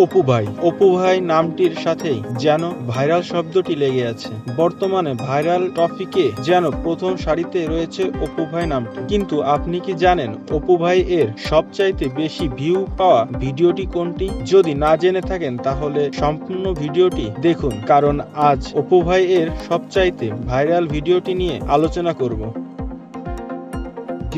অপু ভাই নামটির সাথেই যেন ভাইরাল শব্দটি লেগে আছে। বর্তমানে ভাইরাল টপিকে যেন প্রথম সারিতে রয়েছে অপু ভাই নামটি। কিন্তু আপনি কি জানেন অপু ভাই এর সবচাইতে বেশি ভিউ পাওয়া ভিডিওটি কোনটি? যদি না জেনে থাকেন তাহলে সম্পূর্ণ ভিডিওটি দেখুন, কারণ আজ অপু ভাই এর সবচাইতে ভাইরাল ভিডিওটি নিয়ে আলোচনা করব।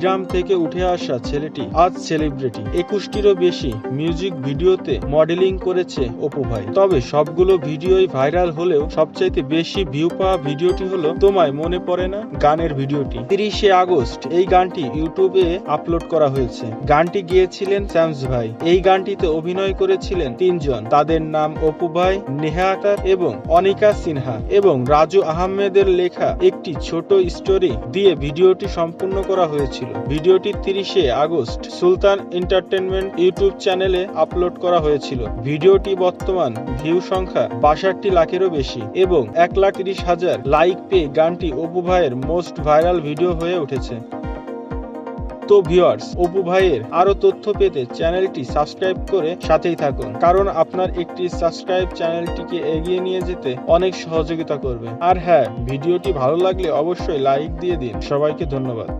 গ্রাম থেকে উঠে আসা ছেলেটি আজ সেলিব্রিটি। 21টিরও বেশি মিউজিক ভিডিওতে মডেলিং করেছে অপু ভাই। তবে সবগুলো ভিডিওই ভাইরাল হলেও সবচাইতে বেশি ভিউ পাওয়া ভিডিওটি হলো তোমায় মনে পড়ে না গানের ভিডিওটি। 30শে আগস্ট এই গানটি ইউটিউবে আপলোড করা হয়েছে। গানটি গেয়েছিলেন স্যামস ভাই। এই গানটিতে অভিনয় করেছিলেন 3 জন। তাদের নাম অপু ভাই, নেহা আক্তার এবং অনিকা সিনহা এবং রাজু আহমেদের লেখা একটি ছোট স্টোরি দিয়ে ভিডিওটি সম্পূর্ণ করা হয়েছিল। ভিডিওটি 30শে আগস্ট সুলতান এন্টারটেইনমেন্ট ইউটিউব চ্যানেলে আপলোড করা হয়েছিল। ভিডিওটি বর্তমান ভিউ সংখ্যা 62 লাখেরও বেশি এবং 1,30,000 লাইক পেয়ে গানটি অপু ভাইয়ের মোস্ট ভাইরাল ভিডিও হয়ে উঠেছে। তো ভিউয়ার্স, অপু ভাইয়ের আরো তথ্য পেতে চ্যানেলটি সাবস্ক্রাইব করে সাথেই থাকুন, কারণ আপনার একটি সাবস্ক্রাইব চ্যানেলটিকে এগিয়ে নিয়ে যেতে অনেক সহযোগিতা করবে। আর হ্যাঁ, ভিডিওটি ভালো লাগলে অবশ্যই লাইক দিয়ে দিন। সবাইকে ধন্যবাদ।